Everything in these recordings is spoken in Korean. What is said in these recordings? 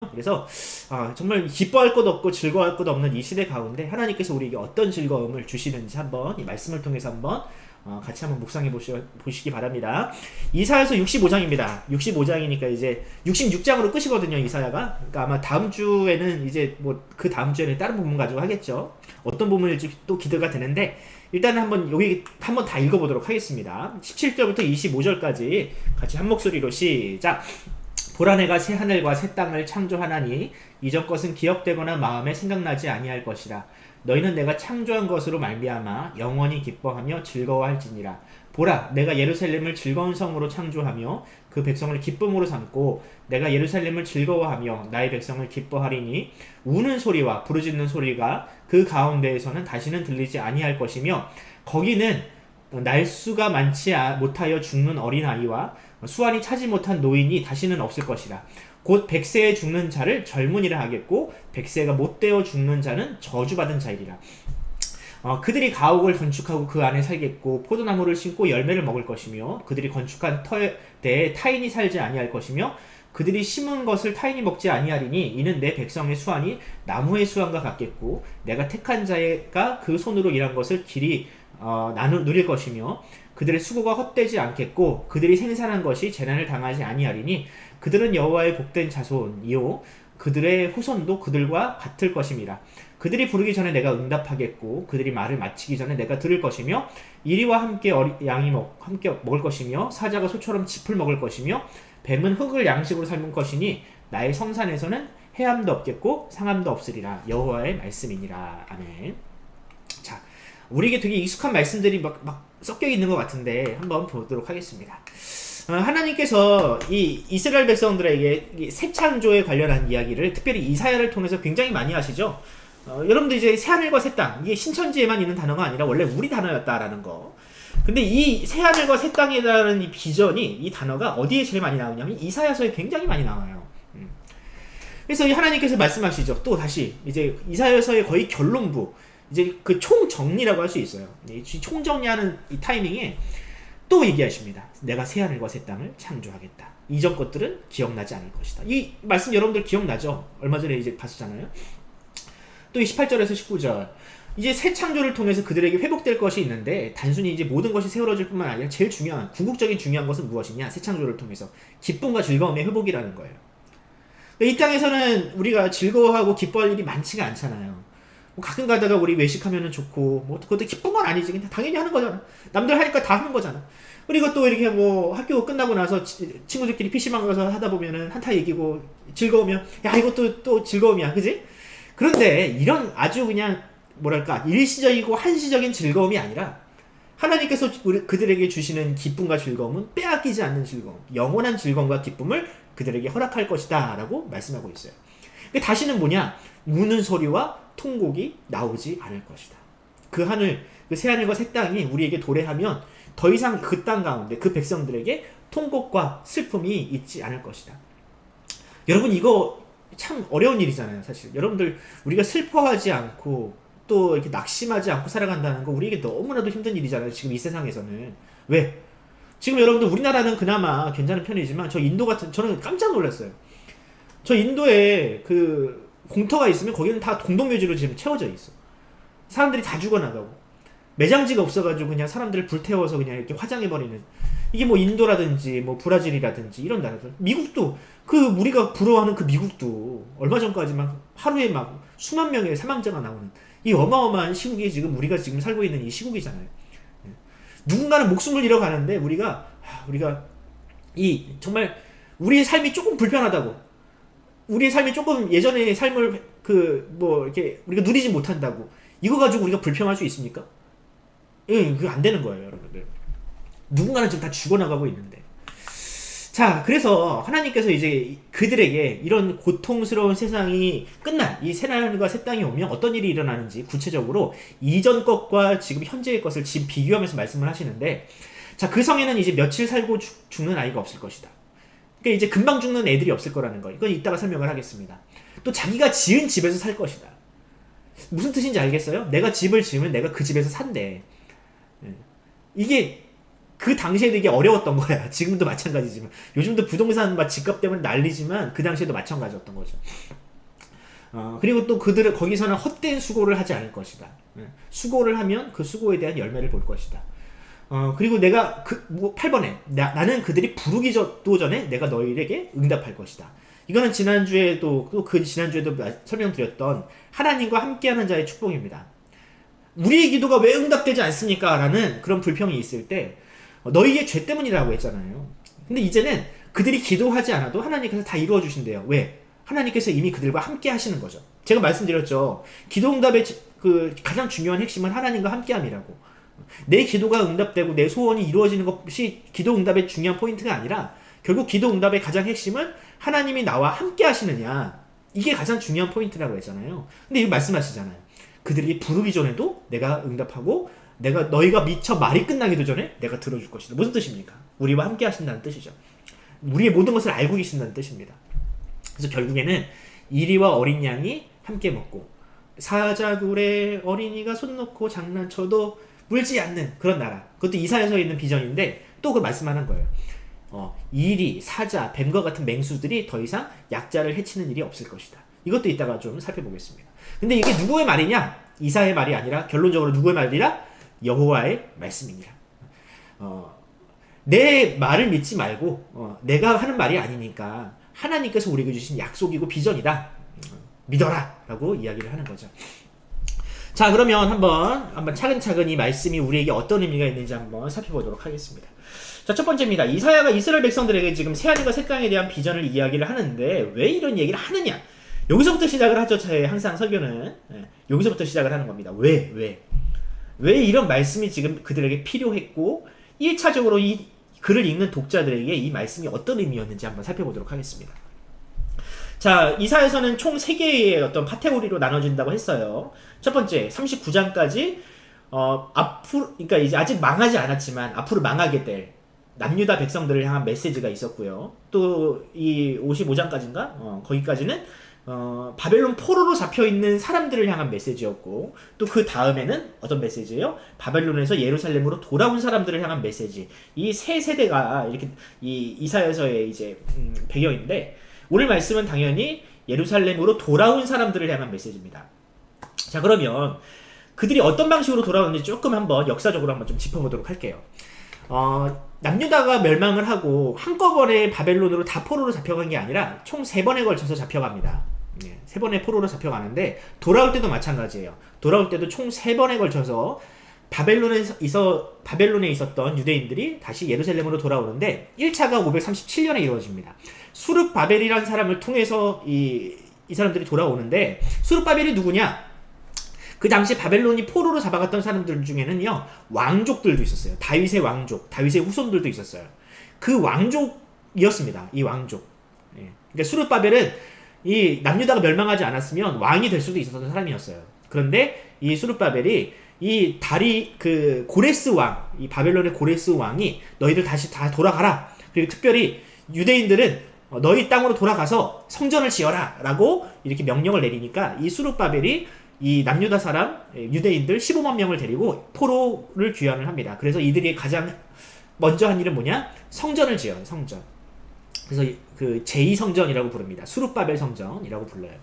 그래서 정말 기뻐할 것 없고 즐거워할 것 없는 이 시대 가운데 하나님께서 우리에게 어떤 즐거움을 주시는지 한번 이 말씀을 통해서 한번 같이 한번 묵상해 보시기 바랍니다. 이사야서 65장입니다. 65장이니까 이제 66장으로 끝이거든요, 이사야가. 그러니까 아마 다음 주에는 이제 뭐 그 다음 주에는 다른 부분 가지고 하겠죠. 어떤 부분일지 또 기대가 되는데 일단은 한번 여기 한번 다 읽어보도록 하겠습니다. 17절부터 25절까지 같이 한 목소리로 시작. 보라 내가 새 하늘과 새 땅을 창조하나니 이전 것은 기억되거나 마음에 생각나지 아니할 것이라. 너희는 내가 창조한 것으로 말미암아 영원히 기뻐하며 즐거워할지니라. 보라 내가 예루살렘을 즐거운 성으로 창조하며 그 백성을 기쁨으로 삼고 내가 예루살렘을 즐거워하며 나의 백성을 기뻐하리니 우는 소리와 부르짖는 소리가 그 가운데에서는 다시는 들리지 아니할 것이며 거기는 날수가 많지 못하여 죽는 어린아이와 수완이 차지 못한 노인이 다시는 없을 것이라. 곧 100세에 죽는 자를 젊은이라 하겠고 100세가 못되어 죽는 자는 저주받은 자이리라. 그들이 가옥을 건축하고 그 안에 살겠고 포도나무를 심고 열매를 먹을 것이며 그들이 건축한 터에 타인이 살지 아니할 것이며 그들이 심은 것을 타인이 먹지 아니하리니 이는 내 백성의 수완이 나무의 수완과 같겠고 내가 택한 자가 그 손으로 일한 것을 길이 누릴 것이며 그들의 수고가 헛되지 않겠고 그들이 생산한 것이 재난을 당하지 아니하리니 그들은 여호와의 복된 자손이요 그들의 후손도 그들과 같을 것임이라. 그들이 부르기 전에 내가 응답하겠고 그들이 말을 마치기 전에 내가 들을 것이며 이리와 함께 양이 함께 먹을 것이며 사자가 소처럼 짚을 먹을 것이며 뱀은 흙을 양식으로 삶은 것이니 나의 성산에서는 해함도 없겠고 상함도 없으리라. 여호와의 말씀이니라. 아멘. 자, 우리에게 되게 익숙한 말씀들이 막 섞여 있는 것 같은데 한번 보도록 하겠습니다. 하나님께서 이 이스라엘 백성들에게 새 창조에 관련한 이야기를 특별히 이사야를 통해서 굉장히 많이 하시죠. 여러분들 이제 새하늘과 새 땅, 이게 신천지에만 있는 단어가 아니라 원래 우리 단어였다라는 거. 근데 이 새하늘과 새 땅이라는 이 비전이, 이 단어가 어디에 제일 많이 나오냐면 이사야서에 굉장히 많이 나와요. 그래서 하나님께서 말씀하시죠. 또 다시 이제 이사야서의 거의 결론부, 이제 그 총정리라고 할 수 있어요. 이 총정리하는 이 타이밍에 또 얘기하십니다. 내가 새하늘과 새 땅을 창조하겠다. 이전 것들은 기억나지 않을 것이다. 이 말씀 여러분들 기억나죠? 얼마 전에 이제 봤었잖아요. 또 이 18절에서 19절. 이제 새 창조를 통해서 그들에게 회복될 것이 있는데 단순히 이제 모든 것이 세워질 뿐만 아니라 제일 중요한, 궁극적인 중요한 것은 무엇이냐? 새 창조를 통해서 기쁨과 즐거움의 회복이라는 거예요. 이 땅에서는 우리가 즐거워하고 기뻐할 일이 많지가 않잖아요. 뭐 가끔 가다가 우리 외식하면은 좋고, 뭐 그것도 기쁜 건 아니지. 그냥 당연히 하는 거잖아. 남들 하니까 다 하는 거잖아. 그리고 또 이렇게 뭐 학교 끝나고 나서 친구들끼리 PC방 가서 하다 보면은 한타 얘기고 즐거우면, 야, 이것도 또 즐거움이야. 그지? 그런데 이런 아주 그냥 뭐랄까 일시적이고 한시적인 즐거움이 아니라 하나님께서 그들에게 주시는 기쁨과 즐거움은 빼앗기지 않는 즐거움, 영원한 즐거움과 기쁨을 그들에게 허락할 것이다 라고 말씀하고 있어요. 다시는 뭐냐? 우는 소리와 통곡이 나오지 않을 것이다. 그 하늘, 그 새하늘과 새 땅이 우리에게 도래하면 더 이상 그 땅 가운데 그 백성들에게 통곡과 슬픔이 있지 않을 것이다. 여러분, 이거 참 어려운 일이잖아요, 사실. 여러분들, 우리가 슬퍼하지 않고 또 이렇게 낙심하지 않고 살아간다는 거 우리에게 너무나도 힘든 일이잖아요, 지금 이 세상에서는. 왜? 지금 여러분들, 우리나라는 그나마 괜찮은 편이지만 저 인도 같은, 저는 깜짝 놀랐어요. 저 인도에 그 공터가 있으면 거기는 다 공동묘지로 지금 채워져 있어. 사람들이 다 죽어나가고 매장지가 없어가지고 그냥 사람들을 불태워서 그냥 이렇게 화장해버리는, 이게 뭐 인도라든지 뭐 브라질이라든지 이런 나라들, 미국도 그 우리가 부러워하는 그 미국도 얼마 전까지 막 하루에 막 수만 명의 사망자가 나오는 이 어마어마한 시국이 지금 우리가 지금 살고 있는 이 시국이잖아요. 누군가는 목숨을 잃어가는데 우리가 이 정말 우리의 삶이 조금 불편하다고, 우리의 삶이 조금 예전의 삶을 그 뭐 이렇게 우리가 누리지 못한다고 이거 가지고 우리가 불평할 수 있습니까? 예, 그게 안 되는 거예요, 여러분들. 누군가는 지금 다 죽어나가고 있는데. 자, 그래서 하나님께서 이제 그들에게 이런 고통스러운 세상이 끝난 이 새하늘과 새 땅이 오면 어떤 일이 일어나는지 구체적으로 이전 것과 지금 현재의 것을 지금 비교하면서 말씀을 하시는데, 자, 그 성에는 이제 며칠 살고 죽는 아이가 없을 것이다. 그러니까 이제 금방 죽는 애들이 없을 거라는 거. 이건 이따가 설명을 하겠습니다. 또 자기가 지은 집에서 살 것이다. 무슨 뜻인지 알겠어요? 내가 집을 지으면 내가 그 집에서 산대. 이게 그 당시에 되게 어려웠던 거야. 지금도 마찬가지지만. 요즘도 부동산 막 집값 때문에 난리지만 그 당시에도 마찬가지였던 거죠. 그리고 또 그들은 거기서는 헛된 수고를 하지 않을 것이다. 수고를 하면 그 수고에 대한 열매를 볼 것이다. 그리고 내가 8번에 나는 그들이 부르기도 전에 내가 너희에게 응답할 것이다. 이거는 지난주에도 또 그 지난주에도 설명드렸던 하나님과 함께하는 자의 축복입니다. 우리의 기도가 왜 응답되지 않습니까? 라는 그런 불평이 있을 때 너희의 죄 때문이라고 했잖아요. 근데 이제는 그들이 기도하지 않아도 하나님께서 다 이루어 주신대요. 왜? 하나님께서 이미 그들과 함께 하시는 거죠. 제가 말씀드렸죠. 기도 응답의 그 가장 중요한 핵심은 하나님과 함께함이라고. 내 기도가 응답되고 내 소원이 이루어지는 것이 기도 응답의 중요한 포인트가 아니라 결국 기도 응답의 가장 핵심은 하나님이 나와 함께 하시느냐. 이게 가장 중요한 포인트라고 했잖아요. 근데 이거 말씀하시잖아요. 그들이 부르기 전에도 내가 응답하고 너희가 미처 말이 끝나기도 전에 내가 들어줄 것이다. 무슨 뜻입니까? 우리와 함께 하신다는 뜻이죠. 우리의 모든 것을 알고 계신다는 뜻입니다. 그래서 결국에는 이리와 어린 양이 함께 먹고 사자굴에 어린이가 손 놓고 장난쳐도 물지 않는 그런 나라. 그것도 이사야서 있는 비전인데 또 그 말씀하는 거예요. 이리, 사자, 뱀과 같은 맹수들이 더 이상 약자를 해치는 일이 없을 것이다. 이것도 이따가 좀 살펴보겠습니다. 근데 이게 누구의 말이냐? 이사야의 말이 아니라 결론적으로 누구의 말이라? 여호와의 말씀이니라. 내 말을 믿지 말고 내가 하는 말이 아니니까 하나님께서 우리에게 주신 약속이고 비전이다. 믿어라 라고 이야기를 하는 거죠. 자, 그러면 한번 차근차근 이 말씀이 우리에게 어떤 의미가 있는지 한번 살펴보도록 하겠습니다. 자, 첫 번째입니다. 이사야가 이스라엘 백성들에게 지금 새하늘과 새 땅에 대한 비전을 이야기를 하는데 왜 이런 얘기를 하느냐? 여기서부터 시작을 하죠. 제 항상 설교는 여기서부터 시작을 하는 겁니다. 왜 이런 말씀이 지금 그들에게 필요했고 1차적으로 이 글을 읽는 독자들에게 이 말씀이 어떤 의미였는지 한번 살펴보도록 하겠습니다. 자, 이사야서는 총 3개의 어떤 카테고리로 나눠진다고 했어요. 첫 번째, 39장까지 앞으로, 그러니까 이제 아직 망하지 않았지만 앞으로 망하게 될 남유다 백성들을 향한 메시지가 있었고요. 또 이 55장까지인가? 거기까지는 바벨론 포로로 잡혀있는 사람들을 향한 메시지였고, 또 그 다음에는 어떤 메시지예요? 바벨론에서 예루살렘으로 돌아온 사람들을 향한 메시지. 이 세 세대가 이렇게 이 이사야서의 이제 배경인데, 오늘 말씀은 당연히 예루살렘으로 돌아온 사람들을 향한 메시지입니다. 자, 그러면 그들이 어떤 방식으로 돌아오는지 조금 한번 역사적으로 한번 좀 짚어보도록 할게요. 남유다가 멸망을 하고 한꺼번에 바벨론으로 다 포로로 잡혀간 게 아니라 총 3번에 걸쳐서 잡혀갑니다. 3번의 포로로 잡혀가는데 돌아올 때도 마찬가지예요. 돌아올 때도 총 3번에 걸쳐서 바벨론에 있었던 유대인들이 다시 예루살렘으로 돌아오는데 1차가 537년에 이루어집니다. 수룹바벨이라는 사람을 통해서 이 사람들이 돌아오는데 수룹바벨이 누구냐? 그 당시 바벨론이 포로로 잡아갔던 사람들 중에는요 왕족들도 있었어요. 다윗의 왕족, 다윗의 후손들도 있었어요. 그 왕족이었습니다. 이 왕족. 그러니까 수룹바벨은 이 남유다가 멸망하지 않았으면 왕이 될 수도 있었던 사람이었어요. 그런데 이 수룹바벨이 이 고레스 왕, 이 바벨론의 고레스 왕이 너희들 다시 다 돌아가라. 그리고 특별히 유대인들은 너희 땅으로 돌아가서 성전을 지어라 라고 이렇게 명령을 내리니까 이 수룹바벨이 이 남유다 사람 유대인들 15만 명을 데리고 포로를 귀환을 합니다. 그래서 이들이 가장 먼저 한 일은 뭐냐? 성전을 지어요. 성전. 그래서 그 제2성전이라고 부릅니다. 수룹바벨 성전이라고 불러요.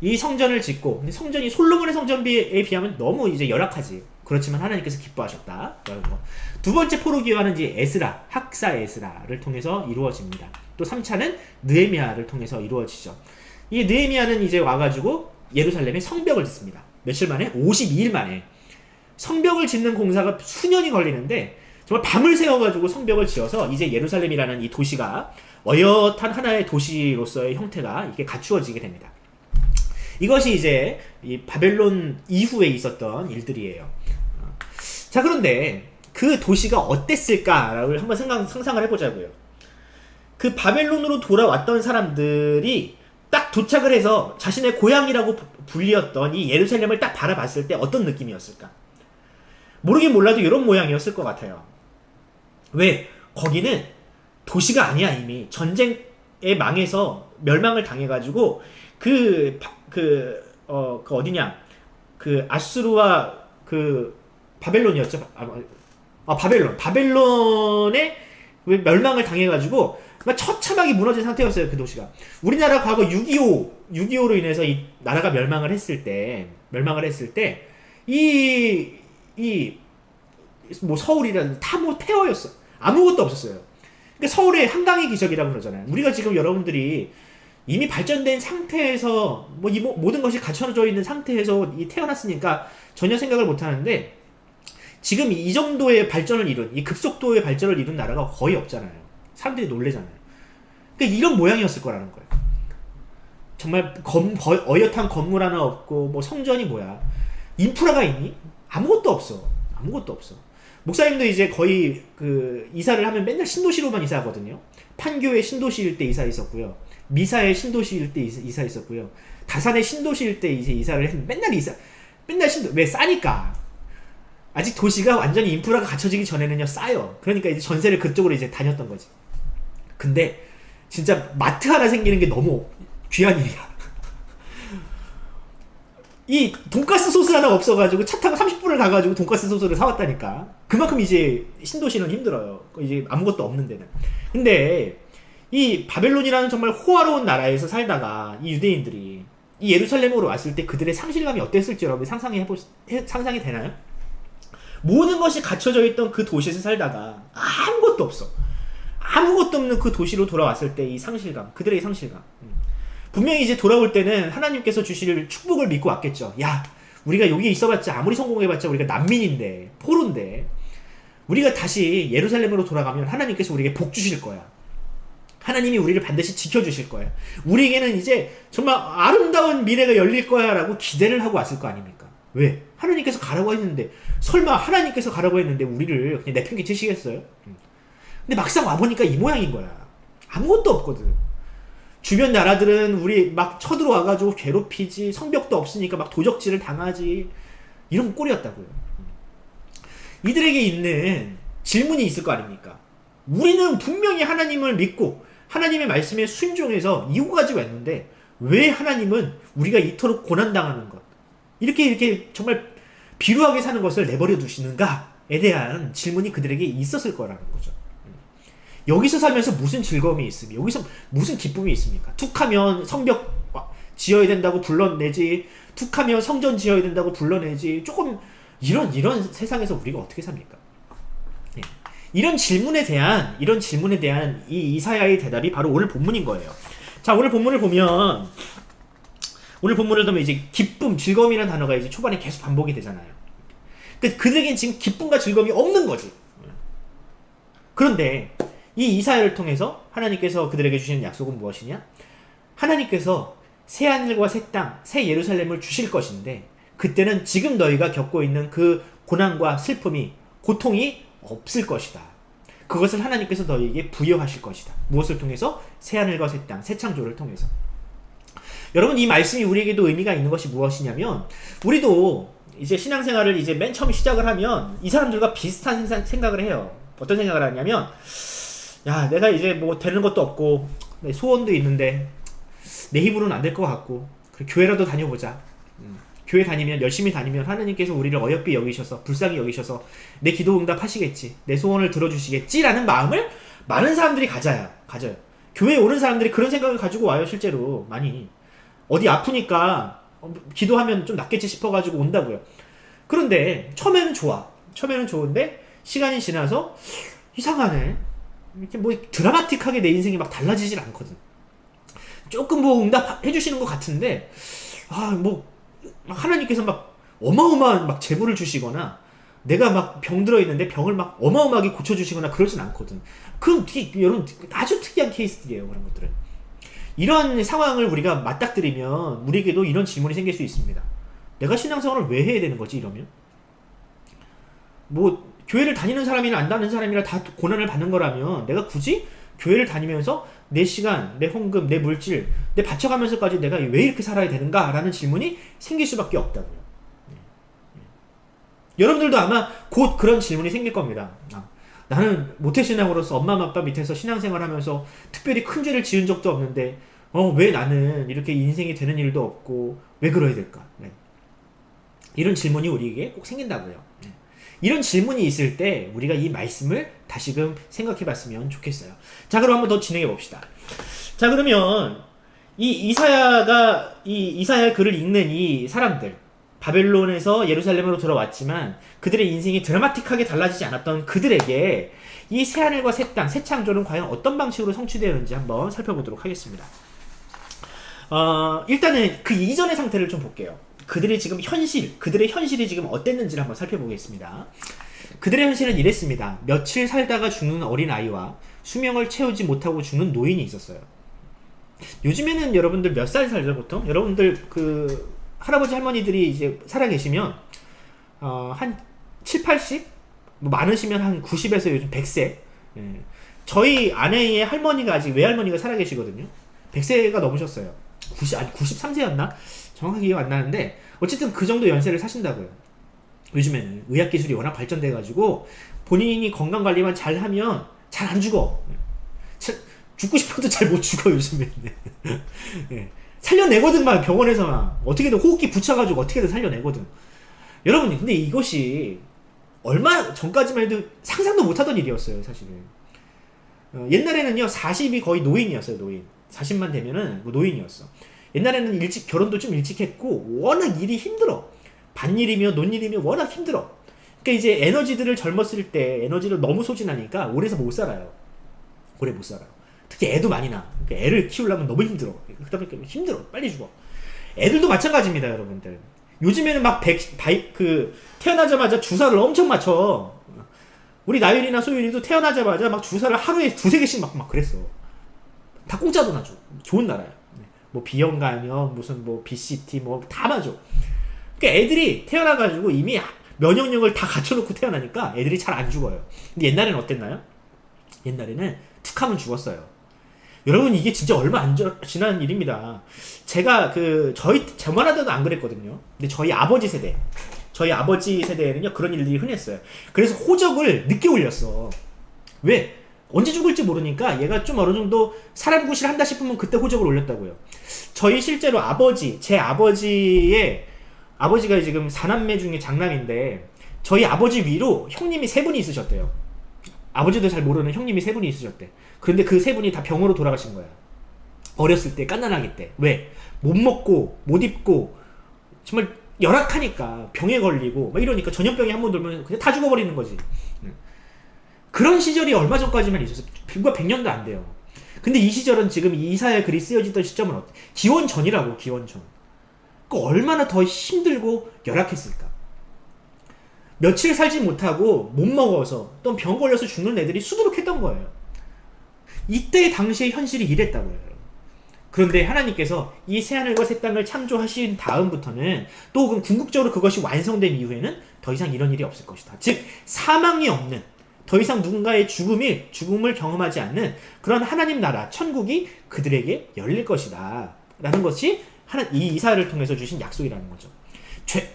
이 성전을 짓고, 근데 성전이 솔로몬의 성전에 비하면 너무 이제 열악하지. 그렇지만 하나님께서 기뻐하셨다. 두 번째 포로 귀환은 이제 에스라, 학사 에스라를 통해서 이루어집니다. 또 3차는 느헤미야를 통해서 이루어지죠. 이 느헤미야는 이제 와가지고 예루살렘에 성벽을 짓습니다. 며칠 만에? 52일 만에. 성벽을 짓는 공사가 수년이 걸리는데 정말 밤을 새워가지고 성벽을 지어서 이제 예루살렘이라는 이 도시가 어엿한 하나의 도시로서의 형태가 이게 갖추어지게 됩니다. 이것이 이제 이 바벨론 이후에 있었던 일들이에요. 자, 그런데 그 도시가 어땠을까를 한번 상상을 해보자고요. 그 바벨론으로 돌아왔던 사람들이 딱 도착을 해서 자신의 고향이라고 불리었던 이 예루살렘을 딱 바라봤을 때 어떤 느낌이었을까? 모르긴 몰라도 이런 모양이었을 것 같아요. 왜? 거기는 도시가 아니야. 이미 전쟁에 망해서 멸망을 당해가지고 어디냐? 그 아수르와 그 바벨론이었죠. 바벨론에 멸망을 당해가지고 막 처참하게 무너진 상태였어요. 그 도시가. 우리나라 과거 6.25로 인해서 이 나라가 멸망을 했을 때 뭐 서울이라든 다 뭐 폐허였어. 아무것도 없었어요. 그러니까 서울의 한강의 기적이라고 그러잖아요. 우리가 지금 여러분들이 이미 발전된 상태에서 모든 것이 갖춰져 있는 상태에서 태어났으니까 전혀 생각을 못 하는데, 지금 이 정도의 발전을 이룬, 이 급속도의 발전을 이룬 나라가 거의 없잖아요. 사람들이 놀래잖아요. 그러니까 이런 모양이었을 거라는 거예요. 정말 어엿한 건물 하나 없고, 뭐 성전이 뭐야. 인프라가 있니? 아무것도 없어. 목사님도 이제 거의 이사를 하면 맨날 신도시로만 이사하거든요. 판교의 신도시일 때 이사했었고요. 미사의 신도시일 때 이사했었고요. 다산의 신도시일 때 이제 이사를 했는데 맨날 왜 싸니까. 아직 도시가 완전히 인프라가 갖춰지기 전에는요, 싸요. 그러니까 이제 전세를 그쪽으로 이제 다녔던 거지. 근데 진짜 마트 하나 생기는 게 너무 귀한 일이야. 이 돈가스 소스 하나 없어가지고 차 타고 30분을 가가지고 돈가스 소스를 사왔다니까. 그만큼 이제 신도시는 힘들어요. 이제 아무것도 없는 데는. 근데 이 바벨론이라는 정말 호화로운 나라에서 살다가 이 유대인들이 이 예루살렘으로 왔을 때 그들의 상실감이 어땠을지 여러분 상상이 되나요? 모든 것이 갖춰져 있던 그 도시에서 살다가 아무것도 없는 그 도시로 돌아왔을 때 이 상실감, 그들의 상실감. 분명히 이제 돌아올 때는 하나님께서 주실 축복을 믿고 왔겠죠. 야, 우리가 여기 있어봤자, 아무리 성공해봤자 우리가 난민인데, 포로인데, 우리가 다시 예루살렘으로 돌아가면 하나님께서 우리에게 복 주실 거야. 하나님이 우리를 반드시 지켜주실 거야. 우리에게는 이제 정말 아름다운 미래가 열릴 거야 라고 기대를 하고 왔을 거 아닙니까? 왜? 하나님께서 가라고 했는데, 설마 하나님께서 가라고 했는데 우리를 그냥 내팽개치시겠어요? 근데 막상 와보니까 이 모양인 거야. 아무것도 없거든. 주변 나라들은 우리 막 쳐들어와가지고 괴롭히지, 성벽도 없으니까 막 도적질을 당하지, 이런 꼴이었다고요. 이들에게 있는 질문이 있을 거 아닙니까? 우리는 분명히 하나님을 믿고 하나님의 말씀에 순종해서 이거 가지고 왔는데 왜 하나님은 우리가 이토록 고난당하는 것, 이렇게 정말 비루하게 사는 것을 내버려 두시는가에 대한 질문이 그들에게 있었을 거라는 거죠. 여기서 살면서 무슨 즐거움이 있으며 여기서 무슨 기쁨이 있습니까? 툭하면 성벽 지어야 된다고 불러내지, 툭하면 성전 지어야 된다고 불러내지, 조금 이런 세상에서 우리가 어떻게 삽니까? 네. 이런 질문에 대한 이 이사야의 대답이 바로 오늘 본문인 거예요. 자, 오늘 본문을 보면 이제 기쁨, 즐거움이라는 단어가 이제 초반에 계속 반복이 되잖아요. 그들에겐 지금 기쁨과 즐거움이 없는 거지. 그런데 이 이사야를 통해서 하나님께서 그들에게 주시는 약속은 무엇이냐? 하나님께서 새 하늘과 새 땅, 새 예루살렘을 주실 것인데, 그때는 지금 너희가 겪고 있는 그 고난과 슬픔이, 고통이 없을 것이다. 그것을 하나님께서 너희에게 부여하실 것이다. 무엇을 통해서? 새 하늘과 새 땅, 새 창조를 통해서. 여러분, 이 말씀이 우리에게도 의미가 있는 것이 무엇이냐면, 우리도 이제 신앙생활을 이제 맨 처음 시작을 하면 이 사람들과 비슷한 생각을 해요. 어떤 생각을 하냐면, 야, 내가 이제 뭐 되는 것도 없고 내 소원도 있는데 내 힘으로는 안 될 것 같고, 그래, 교회라도 다녀보자. 교회 다니면, 열심히 다니면 하나님께서 우리를 어여삐 여기셔서, 불쌍히 여기셔서 내 기도 응답하시겠지, 내 소원을 들어주시겠지라는 마음을 많은 사람들이 가져요. 교회에 오는 사람들이 그런 생각을 가지고 와요. 실제로 많이 어디 아프니까 기도하면 좀 낫겠지 싶어가지고 온다고요. 그런데 처음에는 좋은데 시간이 지나서 이상하네, 이렇게 뭐 드라마틱하게 내 인생이 막 달라지질 않거든. 조금 뭐 응답해 주시는 것 같은데, 뭐 하나님께서 막 어마어마한 막 재물을 주시거나, 내가 막 병 들어 있는데 병을 막 어마어마하게 고쳐 주시거나 그러진 않거든. 그럼 여러분 아주 특이한 케이스들이에요, 그런 것들은. 이런 상황을 우리가 맞닥뜨리면 우리에게도 이런 질문이 생길 수 있습니다. 내가 신앙생활을 왜 해야 되는 거지, 이러면? 뭐 교회를 다니는 사람이나 안 다니는 사람이나 다 고난을 받는 거라면 내가 굳이 교회를 다니면서 내 시간, 내 헌금, 내 물질, 내 바쳐가면서까지 내가 왜 이렇게 살아야 되는가? 라는 질문이 생길 수밖에 없다고요. 여러분들도 아마 곧 그런 질문이 생길 겁니다. 나는 모태신앙으로서 엄마 아빠 밑에서 신앙생활하면서 특별히 큰 죄를 지은 적도 없는데 왜 나는 이렇게 인생이 되는 일도 없고 왜 그러야 될까? 네. 이런 질문이 우리에게 꼭 생긴다고요. 네. 이런 질문이 있을 때 우리가 이 말씀을 다시금 생각해 봤으면 좋겠어요. 자, 그럼 한번 더 진행해 봅시다. 자, 그러면 이 이사야의 글을 읽는 이 사람들, 바벨론에서 예루살렘으로 돌아왔지만 그들의 인생이 드라마틱하게 달라지지 않았던 그들에게 이 새하늘과 새 땅, 새 창조는 과연 어떤 방식으로 성취되었는지 한번 살펴보도록 하겠습니다. 일단은 그 이전의 상태를 좀 볼게요. 그들의 현실이 지금 어땠는지를 한번 살펴보겠습니다. 그들의 현실은 이랬습니다. 며칠 살다가 죽는 어린아이와 수명을 채우지 못하고 죽는 노인이 있었어요. 요즘에는 여러분들 몇 살 살죠, 보통? 여러분들 그 할아버지 할머니들이 이제 살아계시면 한 7, 80? 뭐 많으시면 한 90에서 요즘 100세. 예. 저희 아내의 할머니가 아직 외할머니가 살아계시거든요. 100세가 넘으셨어요. 93세였나? 정확하게 기억 안 나는데 어쨌든 그 정도 연세를 사신다고요. 요즘에는 의학기술이 워낙 발전돼가지고 본인이 건강관리만 잘하면 잘 안 죽어. 죽고 싶어도 잘 못 죽어, 요즘에는. 예. 살려내거든, 막 병원에서만. 어떻게든 호흡기 붙여가지고 어떻게든 살려내거든. 여러분, 근데 이것이 얼마 전까지만 해도 상상도 못하던 일이었어요, 사실은. 옛날에는요, 40이 거의 노인이었어요, 노인. 40만 되면은 노인이었어. 옛날에는 결혼도 좀 일찍 했고, 워낙 일이 힘들어. 밭일이며 논일이며 워낙 힘들어. 그러니까 이제 에너지들을 젊었을 때 에너지를 너무 소진하니까 오래 못 살아요. 오래 못 살아요. 특히 애도 많이 나. 그러니까 애를 키우려면 너무 힘들어. 그러다 보니까 힘들어. 빨리 죽어. 애들도 마찬가지입니다, 여러분들. 요즘에는 막 태어나자마자 주사를 엄청 맞춰. 우리 나율이나 소율이도 태어나자마자 막 주사를 하루에 2-3개씩 막 그랬어. 다 공짜도 놔줘. 좋은 나라야. 뭐 비형 감염, 무슨 뭐 BCT 뭐 다 맞아. 그러니까 애들이 태어나가지고 이미 면역력을 다 갖춰놓고 태어나니까 애들이 잘 안 죽어요. 근데 옛날에는 어땠나요? 옛날에는 툭 하면 죽었어요. 여러분, 이게 진짜 얼마 안 지난 일입니다. 제가 저만 하더라도 안 그랬거든요. 근데 저희 아버지 세대에는요, 그런 일들이 흔했어요. 그래서 호적을 늦게 올렸어. 왜? 언제 죽을지 모르니까 얘가 좀 어느 정도 사람 구실 한다 싶으면 그때 호적을 올렸다고요. 저희 실제로 제 아버지가 지금 4남매 중에 장남인데, 저희 아버지 위로 형님이 3분이 있으셨대요. 아버지도 잘 모르는 형님이 3분이 있으셨대. 그런데 그 3분이 다 병으로 돌아가신 거야. 어렸을 때, 갓난아기 때. 왜? 못 먹고, 못 입고, 정말 열악하니까, 병에 걸리고, 막 이러니까 전염병이 한 번 돌면 그냥 다 죽어버리는 거지. 그런 시절이 얼마 전까지만 있었어요. 불과 100년도 안 돼요. 근데 이 시절은 지금 이사야 글이 쓰여지던 시점은 기원 전이라고, 기원 전. 얼마나 더 힘들고 열악했을까. 며칠 살지 못하고 못 먹어서 또 병 걸려서 죽는 애들이 수두룩했던 거예요. 이때 당시의 현실이 이랬다고요. 그런데 하나님께서 이 새하늘과 새 땅을 창조하신 다음부터는 또 혹은 궁극적으로 그것이 완성된 이후에는 더 이상 이런 일이 없을 것이다. 즉 사망이 없는, 더 이상 누군가의 죽음을 경험하지 않는 그런 하나님 나라, 천국이 그들에게 열릴 것이다 라는 것이 이 이사야를 통해서 주신 약속이라는 거죠.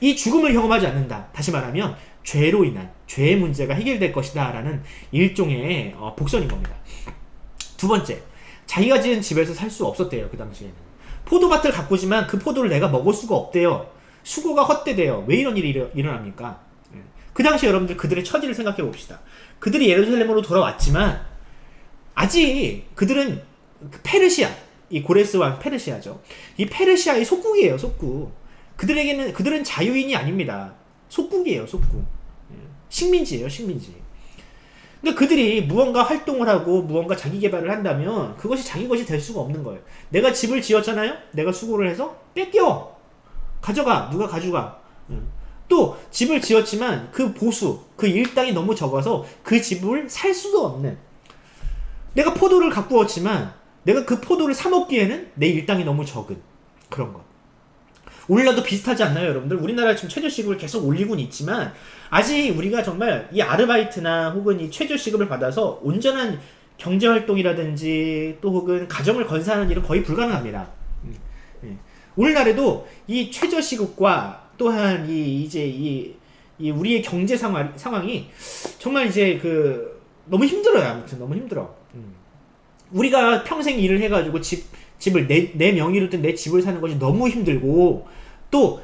이 죽음을 경험하지 않는다. 다시 말하면 죄로 인한 죄의 문제가 해결될 것이다 라는 일종의 복선인 겁니다. 두 번째, 자기가 지은 집에서 살 수 없었대요. 그 당시에는 포도밭을 가꾸지만 그 포도를 내가 먹을 수가 없대요. 수고가 헛되대요. 왜 이런 일이 일어납니까? 그 당시 여러분들 그들의 처지를 생각해 봅시다. 그들이 예루살렘으로 돌아왔지만 아직 그들은 페르시아, 이 고레스 왕 페르시아죠. 이 페르시아의 속국이에요, 속국. 그들은 자유인이 아닙니다. 속국이에요, 속국. 식민지예요, 식민지. 그러니까 그들이 무언가 활동을 하고 무언가 자기 개발을 한다면 그것이 자기 것이 될 수가 없는 거예요. 내가 집을 지었잖아요? 내가 수고를 해서 뺏겨! 가져가! 누가 가져가! 또 집을 지었지만 그 보수, 그 일당이 너무 적어서 그 집을 살 수도 없는, 내가 포도를 가꾸었지만 내가 그 포도를 사 먹기에는 내 일당이 너무 적은 그런 것. 오늘날도 비슷하지 않나요, 여러분들? 우리나라 지금 최저시급을 계속 올리고는 있지만 아직 우리가 정말 이 아르바이트나 혹은 이 최저시급을 받아서 온전한 경제활동이라든지 또 혹은 가정을 건사하는 일은 거의 불가능합니다. 오늘날에도 이 최저시급과 또한 이제 우리의 경제 상황이 정말 이제 너무 힘들어요. 아무튼 너무 힘들어. 우리가 평생 일을 해가지고 집을 내 명의로 든 내 집을 사는 것이 너무 힘들고, 또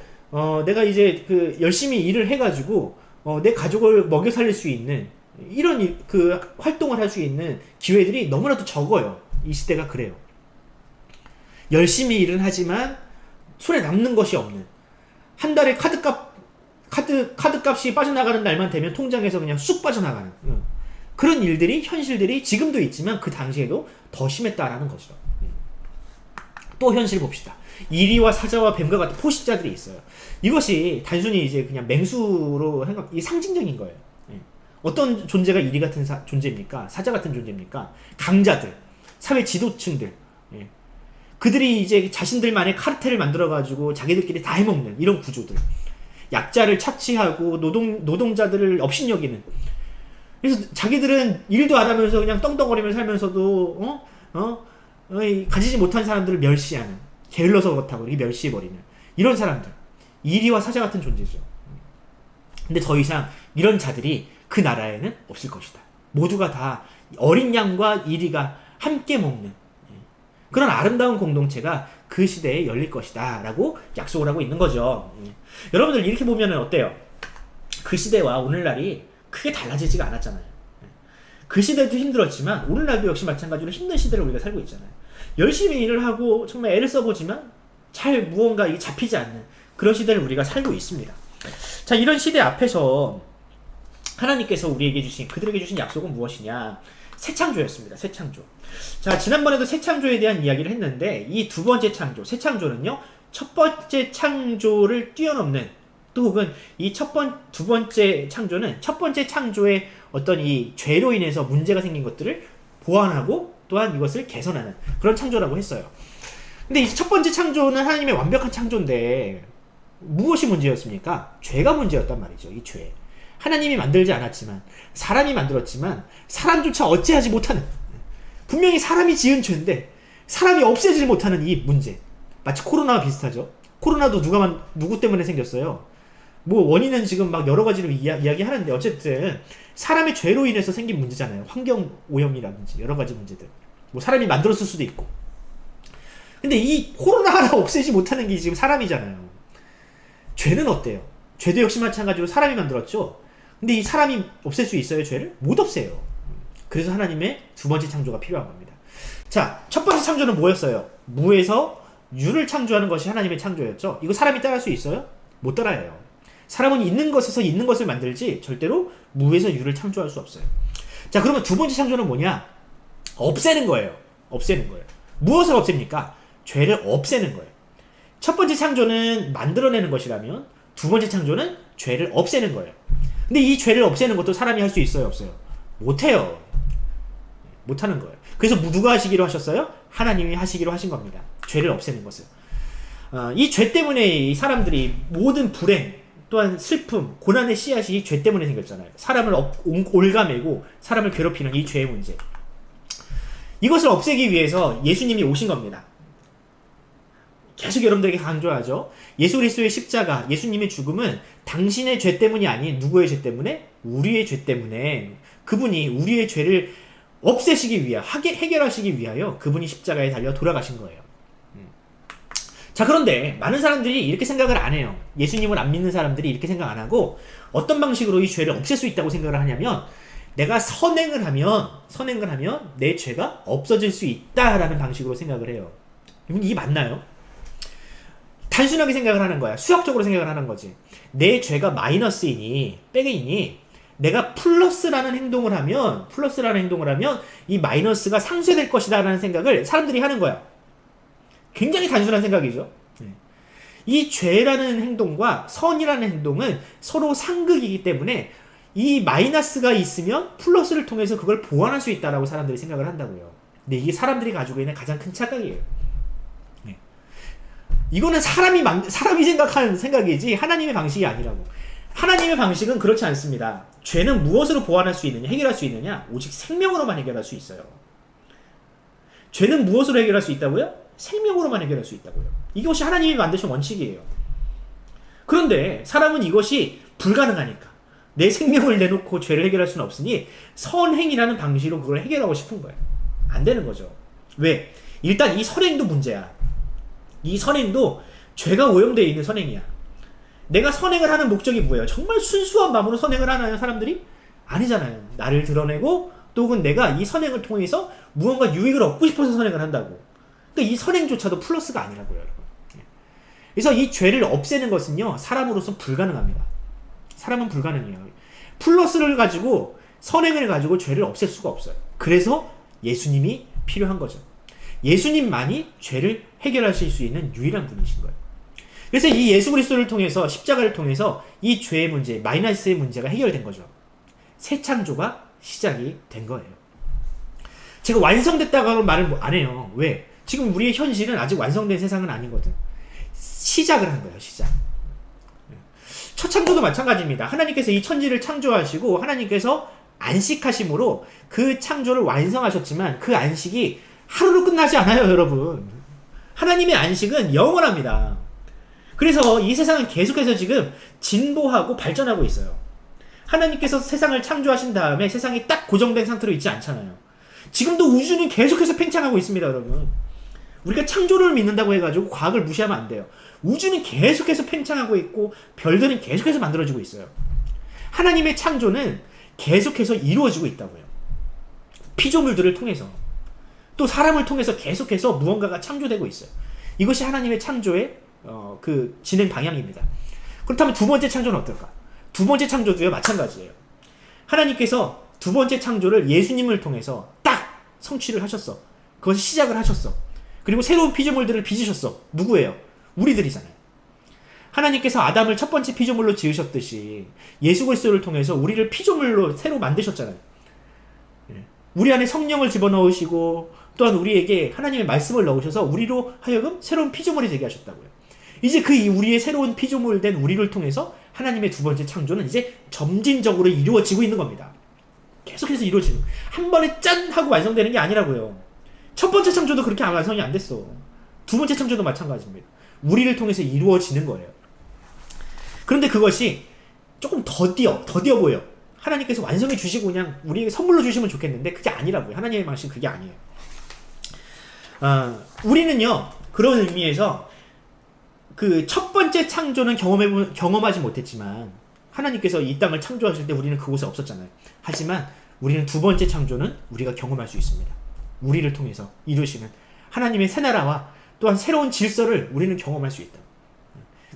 내가 이제 열심히 일을 해가지고 내 가족을 먹여 살릴 수 있는 이런 그 활동을 할 수 있는 기회들이 너무나도 적어요. 이 시대가 그래요. 열심히 일은 하지만 손에 남는 것이 없는, 한 달에 카드값이 빠져나가는 날만 되면 통장에서 그냥 쑥 빠져나가는 그런 일들이, 현실들이 지금도 있지만 그 당시에도 더 심했다라는 거죠. 또 현실 봅시다. 이리와 사자와 뱀과 같은 포식자들이 있어요. 이것이 단순히 이제 그냥 맹수로 이 상징적인 거예요. 어떤 존재가 이리 같은 존재입니까? 사자 같은 존재입니까? 강자들, 사회 지도층들, 그들이 이제 자신들만의 카르텔을 만들어가지고 자기들끼리 다 해먹는 이런 구조들, 약자를 착취하고 노동자들을 업신여기는. 그래서 자기들은 일도 안 하면서 그냥 떵떵거리며 살면서도 가지지 못한 사람들을 멸시하는, 게을러서 그렇다고 이렇게 멸시해버리는 이런 사람들, 이리와 사자 같은 존재죠. 근데 더 이상 이런 자들이 그 나라에는 없을 것이다. 모두가 다 어린 양과 이리가 함께 먹는 그런 아름다운 공동체가 그 시대에 열릴 것이다 라고 약속을 하고 있는 거죠. 여러분들 이렇게 보면 어때요? 그 시대와 오늘날이 크게 달라지지가 않았잖아요. 그 시대도 힘들었지만 오늘날도 역시 마찬가지로 힘든 시대를 우리가 살고 있잖아요. 열심히 일을 하고 정말 애를 써보지만 잘 무언가 이게 잡히지 않는 그런 시대를 우리가 살고 있습니다. 자, 이런 시대 앞에서 하나님께서 우리에게 주신, 그들에게 주신 약속은 무엇이냐? 새 창조였습니다. 새 창조. 자, 지난번에도 새 창조에 대한 이야기를 했는데 이 두 번째 창조, 새 창조는요, 첫 번째 창조를 뛰어넘는, 또 혹은 이 두 번째 창조는 첫 번째 창조의 어떤 이 죄로 인해서 문제가 생긴 것들을 보완하고 또한 이것을 개선하는 그런 창조라고 했어요. 근데 이 첫 번째 창조는 하나님의 완벽한 창조인데 무엇이 문제였습니까? 죄가 문제였단 말이죠. 이 죄. 하나님이 만들지 않았지만, 사람이 만들었지만 사람조차 어찌하지 못하는, 분명히 사람이 지은 죄인데 사람이 없애지 못하는 이 문제. 마치 코로나와 비슷하죠. 코로나도 누구 때문에 생겼어요? 뭐 원인은 지금 막 여러 가지로 이야기하는데 어쨌든 사람의 죄로 인해서 생긴 문제잖아요. 환경 오염이라든지 여러 가지 문제들. 뭐 사람이 만들었을 수도 있고. 근데 이 코로나 하나 없애지 못하는 게 지금 사람이잖아요. 죄는 어때요? 죄도 역시 마찬가지로 사람이 만들었죠. 근데 이 사람이 없앨 수 있어요, 죄를? 못 없애요. 그래서 하나님의 두 번째 창조가 필요한 겁니다. 자, 첫 번째 창조는 뭐였어요? 무에서 유를 창조하는 것이 하나님의 창조였죠. 이거 사람이 따라할 수 있어요? 못 따라해요. 사람은 있는 것에서 있는 것을 만들지 절대로 무에서 유를 창조할 수 없어요. 자, 그러면 두 번째 창조는 뭐냐? 없애는 거예요. 없애는 거예요. 무엇을 없앱니까? 죄를 없애는 거예요. 첫 번째 창조는 만들어내는 것이라면 두 번째 창조는 죄를 없애는 거예요. 근데 이 죄를 없애는 것도 사람이 할 수 있어요, 없어요? 못해요. 못하는 거예요. 그래서 누가 하시기로 하셨어요? 하나님이 하시기로 하신 겁니다. 죄를 없애는 것을. 이 죄 때문에 이 사람들이 모든 불행, 또한 슬픔, 고난의 씨앗이 죄 때문에 생겼잖아요. 사람을 올가매고 사람을 괴롭히는 이 죄의 문제. 이것을 없애기 위해서 예수님이 오신 겁니다. 계속 여러분들에게 강조하죠. 예수 그리스도의 십자가, 예수님의 죽음은 당신의 죄 때문이 아닌 누구의 죄 때문에? 우리의 죄 때문에. 그분이 우리의 죄를 없애시기 위하여, 해결하시기 위하여 그분이 십자가에 달려 돌아가신 거예요. 자, 그런데 많은 사람들이 이렇게 생각을 안 해요. 예수님을 안 믿는 사람들이 이렇게 생각 안 하고 어떤 방식으로 이 죄를 없앨 수 있다고 생각을 하냐면, 내가 선행을 하면 내 죄가 없어질 수 있다라는 방식으로 생각을 해요. 이게 맞나요? 단순하게 생각을 하는 거야. 수학적으로 생각을 하는 거지. 내 죄가 마이너스이니 백이니 내가 플러스라는 행동을 하면 이 마이너스가 상쇄될 것이다 라는 생각을 사람들이 하는 거야. 굉장히 단순한 생각이죠. 이 죄라는 행동과 선이라는 행동은 서로 상극이기 때문에 이 마이너스가 있으면 플러스를 통해서 그걸 보완할 수 있다라고 사람들이 생각을 한다고요. 근데 이게 사람들이 가지고 있는 가장 큰 착각이에요. 이거는 사람이 생각하는 생각이지 하나님의 방식이 아니라고. 하나님의 방식은 그렇지 않습니다. 죄는 무엇으로 보완할 수 있느냐, 해결할 수 있느냐? 오직 생명으로만 해결할 수 있어요. 죄는 무엇으로 해결할 수 있다고요? 생명으로만 해결할 수 있다고요. 이것이 하나님이 만드신 원칙이에요. 그런데 사람은 이것이 불가능하니까, 내 생명을 내놓고 죄를 해결할 수는 없으니 선행이라는 방식으로 그걸 해결하고 싶은 거예요. 안 되는 거죠. 왜? 일단 이 선행도 문제야. 이 선행도 죄가 오염되어 있는 선행이야. 내가 선행을 하는 목적이 뭐예요? 정말 순수한 마음으로 선행을 하나요, 사람들이? 아니잖아요. 나를 드러내고 또 혹은 내가 이 선행을 통해서 무언가 유익을 얻고 싶어서 선행을 한다고. 그러니까 이 선행조차도 플러스가 아니라고요, 여러분. 그래서 이 죄를 없애는 것은요, 사람으로서 불가능합니다. 사람은 불가능해요. 플러스를 가지고, 선행을 가지고 죄를 없앨 수가 없어요. 그래서 예수님이 필요한 거죠. 예수님만이 죄를 해결하실 수 있는 유일한 분이신 거예요. 그래서 이 예수 그리스도를 통해서, 십자가를 통해서 이 죄의 문제, 마이너스의 문제가 해결된 거죠. 새 창조가 시작이 된 거예요. 제가 완성됐다고 말을 안 해요. 왜? 지금 우리의 현실은 아직 완성된 세상은 아니거든. 시작을 한 거예요, 시작. 첫 창조도 마찬가지입니다. 하나님께서 이 천지를 창조하시고 하나님께서 안식하심으로 그 창조를 완성하셨지만 그 안식이 하루로 끝나지 않아요, 여러분. 하나님의 안식은 영원합니다. 그래서 이 세상은 계속해서 지금 진보하고 발전하고 있어요. 하나님께서 세상을 창조하신 다음에 세상이 딱 고정된 상태로 있지 않잖아요. 지금도 우주는 계속해서 팽창하고 있습니다, 여러분. 우리가 창조를 믿는다고 해가지고 과학을 무시하면 안 돼요. 우주는 계속해서 팽창하고 있고 별들은 계속해서 만들어지고 있어요. 하나님의 창조는 계속해서 이루어지고 있다고요. 피조물들을 통해서 또 사람을 통해서 계속해서 무언가가 창조되고 있어요. 이것이 하나님의 창조의 그 진행 방향입니다. 그렇다면 두 번째 창조는 어떨까? 두 번째 창조도요, 마찬가지예요. 하나님께서 두 번째 창조를 예수님을 통해서 딱 성취를 하셨어. 그것을 시작을 하셨어. 그리고 새로운 피조물들을 빚으셨어. 누구예요? 우리들이잖아요. 하나님께서 아담을 첫 번째 피조물로 지으셨듯이 예수 그리스도를 통해서 우리를 피조물로 새로 만드셨잖아요. 우리 안에 성령을 집어넣으시고 또한 우리에게 하나님의 말씀을 넣으셔서 우리로 하여금 새로운 피조물이 되게 하셨다고요. 이제 그 우리의 새로운 피조물 된 우리를 통해서 하나님의 두 번째 창조는 이제 점진적으로 이루어지고 있는 겁니다. 계속해서 이루어지고 한 번에 짠 하고 완성되는 게 아니라고요. 첫 번째 창조도 그렇게 완성이 안 됐어. 두 번째 창조도 마찬가지입니다. 우리를 통해서 이루어지는 거예요. 그런데 그것이 조금 더디어 보여. 하나님께서 완성해 주시고 그냥 우리에게 선물로 주시면 좋겠는데 그게 아니라고요. 하나님의 방식은 그게 아니에요. 우리는요, 그런 의미에서 그 첫 번째 창조는 경험하지 못했지만 하나님께서 이 땅을 창조하실 때 우리는 그곳에 없었잖아요. 하지만 우리는 두 번째 창조는 우리가 경험할 수 있습니다. 우리를 통해서 이루시는 하나님의 새 나라와 또한 새로운 질서를 우리는 경험할 수 있다.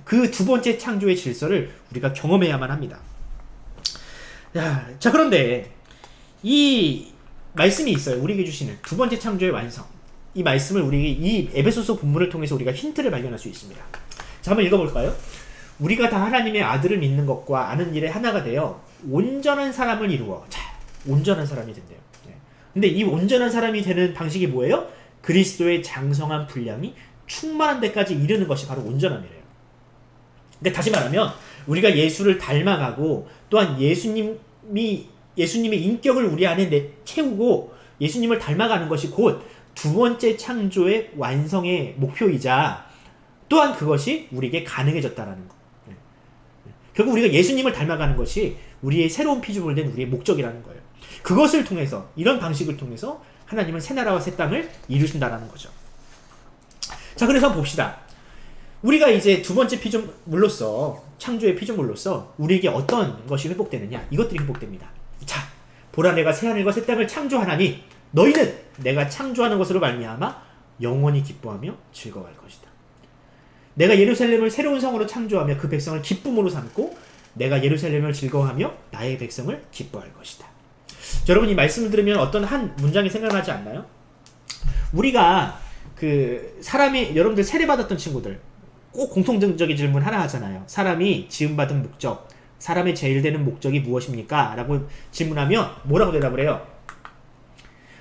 그 두 번째 창조의 질서를 우리가 경험해야만 합니다. 자, 그런데 이 말씀이 있어요. 우리에게 주시는 두 번째 창조의 완성. 이 말씀을 우리에게 이 에베소서 본문을 통해서 우리가 힌트를 발견할 수 있습니다. 자, 한번 읽어볼까요? 우리가 다 하나님의 아들을 믿는 것과 아는 일에 하나가 되어 온전한 사람을 이루어. 자, 온전한 사람이 된대요. 근데 이 온전한 사람이 되는 방식이 뭐예요? 그리스도의 장성한 분량이 충만한 데까지 이르는 것이 바로 온전함이래요. 그러니까 다시 말하면 우리가 예수를 닮아가고 또한 예수님의 인격을 우리 안에 채우고 예수님을 닮아가는 것이 곧 두 번째 창조의 완성의 목표이자 또한 그것이 우리에게 가능해졌다라는 것. 결국 우리가 예수님을 닮아가는 것이 우리의 새로운 피조물 된 우리의 목적이라는 거예요. 그것을 통해서, 이런 방식을 통해서 하나님은 새 나라와 새 땅을 이루신다라는 거죠. 자, 그래서 봅시다. 우리가 이제 두 번째 피조물로서, 창조의 피조물로서 우리에게 어떤 것이 회복되느냐? 이것들이 회복됩니다. 자, 보라, 내가 새하늘과 새 땅을 창조하나니 너희는 내가 창조하는 것으로 말미암아 영원히 기뻐하며 즐거워할 것이다. 내가 예루살렘을 새로운 성으로 창조하며 그 백성을 기쁨으로 삼고 내가 예루살렘을 즐거워하며 나의 백성을 기뻐할 것이다. 자, 여러분, 이 말씀을 들으면 어떤 한 문장이 생각나지 않나요? 우리가 여러분들 세례받았던 친구들 꼭 공통적인 질문 하나 하잖아요. 사람이 지음받은 목적, 사람의 제일 되는 목적이 무엇입니까? 라고 질문하면 뭐라고 대답을 해요?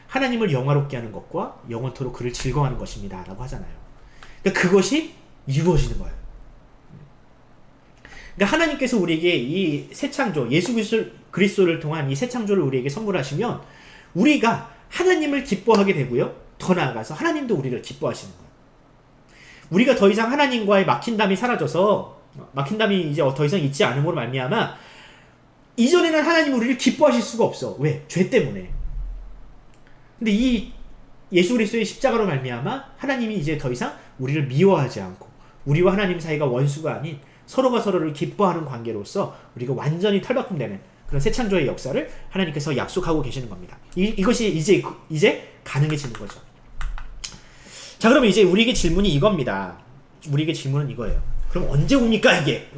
하나님을 영화롭게 하는 것과 영원토록 그를 즐거워하는 것입니다. 라고 하잖아요. 그러니까 그것이 이루어지는 거예요. 그러니까 하나님께서 우리에게 이 새 창조, 예수 그리스도를 통한 이 새 창조를 우리에게 선물하시면 우리가 하나님을 기뻐하게 되고요. 더 나아가서 하나님도 우리를 기뻐하시는 거예요. 우리가 더 이상 하나님과의 막힌담이 사라져서 막힌담이 이제 더 이상 있지 않음으로 말미암아 이전에는 하나님 우리를 기뻐하실 수가 없어. 왜? 죄 때문에. 근데 이 예수 그리스도의 십자가로 말미암아 하나님이 이제 더 이상 우리를 미워하지 않고 우리와 하나님 사이가 원수가 아닌 서로가 서로를 기뻐하는 관계로서 우리가 완전히 탈바꿈되는 그런 새 창조의 역사를 하나님께서 약속하고 계시는 겁니다. 이것이 이제 가능해지는 거죠. 자, 그러면 이제 우리에게 질문이 이겁니다. 우리에게 질문은 이거예요. 그럼 언제 옵니까 이게?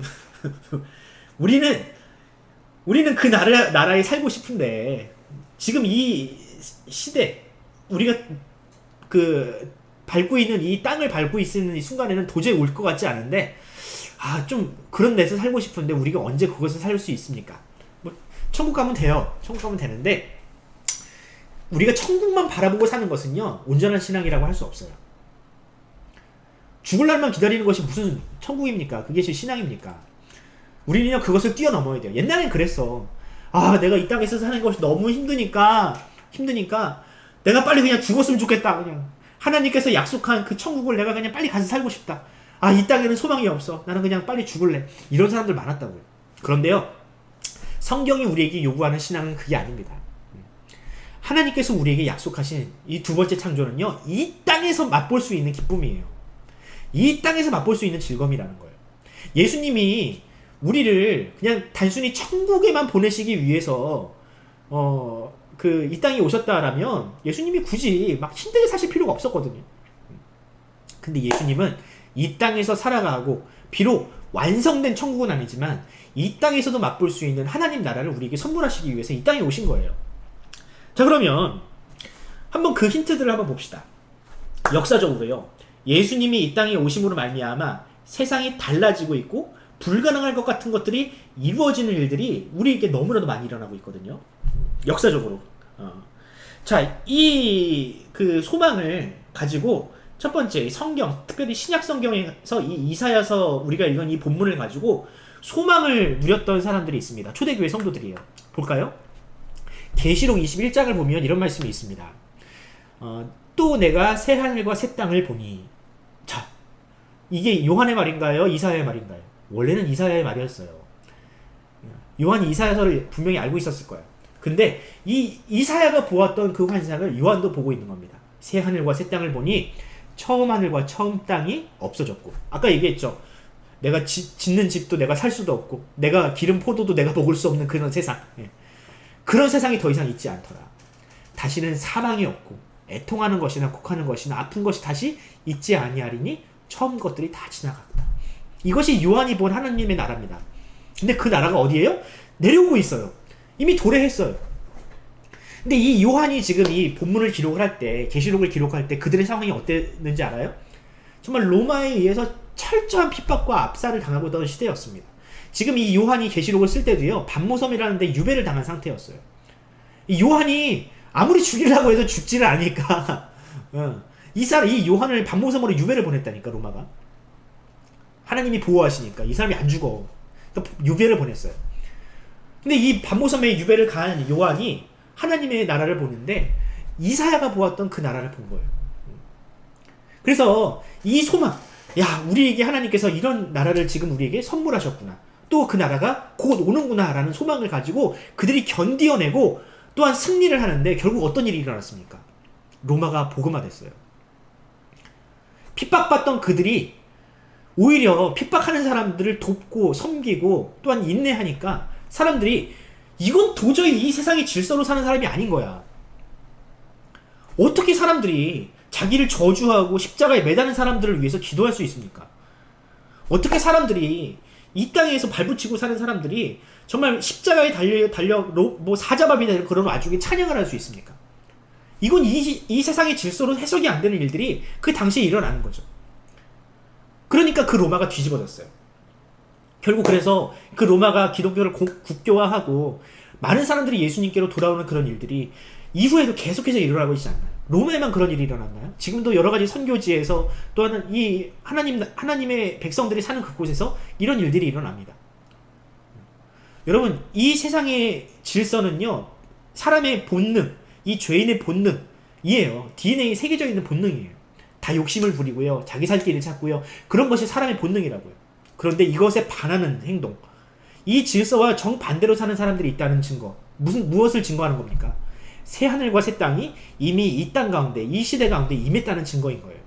우리는 그 나라에 살고 싶은데 지금 이 시대 우리가 밟고 있는 이 땅을 밟고 있는 이 순간에는 도저히 올 것 같지 않은데 좀 그런 데서 살고 싶은데 우리가 언제 그것을 살 수 있습니까? 뭐 천국 가면 돼요. 천국 가면 되는데 우리가 천국만 바라보고 사는 것은요 온전한 신앙이라고 할 수 없어요. 죽을 날만 기다리는 것이 무슨 천국입니까? 그게 신앙입니까? 우리는요 그것을 뛰어넘어야 돼요. 옛날엔 그랬어. 내가 이 땅에서 사는 것이 너무 힘드니까 내가 빨리 그냥 죽었으면 좋겠다. 그냥 하나님께서 약속한 그 천국을 내가 그냥 빨리 가서 살고 싶다. 이 땅에는 소망이 없어. 나는 그냥 빨리 죽을래. 이런 사람들 많았다고요. 그런데요 성경이 우리에게 요구하는 신앙은 그게 아닙니다. 하나님께서 우리에게 약속하신 이 두 번째 창조는요 이 땅에서 맛볼 수 있는 기쁨이에요. 이 땅에서 맛볼 수 있는 즐거움이라는 거예요. 예수님이 우리를 그냥 단순히 천국에만 보내시기 위해서 이 땅에 오셨다라면 예수님이 굳이 막 힘들게 사실 필요가 없었거든요. 근데 예수님은 이 땅에서 살아가고 비록 완성된 천국은 아니지만 이 땅에서도 맛볼 수 있는 하나님 나라를 우리에게 선물하시기 위해서 이 땅에 오신 거예요. 자, 그러면 한번 그 힌트들을 한번 봅시다. 역사적으로요 예수님이 이 땅에 오심으로 말미암아 세상이 달라지고 있고 불가능할 것 같은 것들이 이루어지는 일들이 우리에게 너무나도 많이 일어나고 있거든요. 역사적으로. 자, 이 소망을 가지고 첫 번째 성경, 특별히 신약 성경에서 이 이사야서 우리가 읽은 이 본문을 가지고 소망을 누렸던 사람들이 있습니다. 초대교회 성도들이에요. 볼까요? 계시록 21장을 보면 이런 말씀이 있습니다. 또 내가 새 하늘과 새 땅을 보니. 자, 이게 요한의 말인가요? 이사야의 말인가요? 원래는 이사야의 말이었어요. 요한이 이사야서를 분명히 알고 있었을 거예요. 근데 이 이사야가 보았던 그 환상을 요한도 보고 있는 겁니다. 새 하늘과 새 땅을 보니 처음 하늘과 처음 땅이 없어졌고, 아까 얘기했죠. 내가 짓는 집도 내가 살 수도 없고 내가 기른 포도도 내가 먹을 수 없는 그런 세상. 그런 세상이 더 이상 있지 않더라. 다시는 사망이 없고 애통하는 것이나 곡하는 것이나 아픈 것이 다시 있지 아니하리니 처음 것들이 다 지나갔다. 이것이 요한이 본 하나님의 나라입니다. 근데 그 나라가 어디예요? 내려오고 있어요. 이미 도래했어요. 근데 이 요한이 지금 이 본문을 기록을 할 때, 계시록을 기록할 때 그들의 상황이 어땠는지 알아요? 정말 로마에 의해서 철저한 핍박과 압살을 당하고 있던 시대였습니다. 지금 이 요한이 계시록을 쓸 때도요, 반모섬이라는 데 유배를 당한 상태였어요. 이 요한이 아무리 죽이려고 해도 죽지를 않으니까 이 요한을 반모섬으로 유배를 보냈다니까, 로마가. 하나님이 보호하시니까 이 사람이 안 죽어. 그러니까 유배를 보냈어요. 근데 이 반모섬에 유배를 간 요한이 하나님의 나라를 보는데 이사야가 보았던 그 나라를 본 거예요. 그래서 이 소망, 우리에게 하나님께서 이런 나라를 지금 우리에게 선물하셨구나, 또 그 나라가 곧 오는구나 라는 소망을 가지고 그들이 견디어내고 또한 승리를 하는데 결국 어떤 일이 일어났습니까? 로마가 복음화됐어요. 핍박받던 그들이 오히려 핍박하는 사람들을 돕고 섬기고 또한 인내하니까 사람들이 이건 도저히 이 세상의 질서로 사는 사람이 아닌 거야. 어떻게 사람들이 자기를 저주하고 십자가에 매다는 사람들을 위해서 기도할 수 있습니까? 어떻게 사람들이 이 땅에서 발붙이고 사는 사람들이 정말 십자가에 달려 사자밥이나 그런 와중에 찬양을 할 수 있습니까? 이건 이 세상의 질서로 해석이 안 되는 일들이 그 당시에 일어나는 거죠. 그러니까 그 로마가 뒤집어졌어요. 결국 그래서 그 로마가 기독교를 국교화하고 많은 사람들이 예수님께로 돌아오는 그런 일들이 이후에도 계속해서 일어나고 있지 않나요? 로마에만 그런 일이 일어났나요? 지금도 여러 가지 선교지에서 또한 이 하나님의 백성들이 사는 그곳에서 이런 일들이 일어납니다. 여러분, 이 세상의 질서는요, 사람의 본능, 이 죄인의 본능이에요. DNA에 새겨져 있는 본능이에요. 다 욕심을 부리고요, 자기 살 길을 찾고요, 그런 것이 사람의 본능이라고요. 그런데 이것에 반하는 행동, 이 질서와 정반대로 사는 사람들이 있다는 증거, 무엇을 증거하는 겁니까? 새 하늘과 새 땅이 이미 이 땅 가운데, 이 시대 가운데 임했다는 증거인 거예요.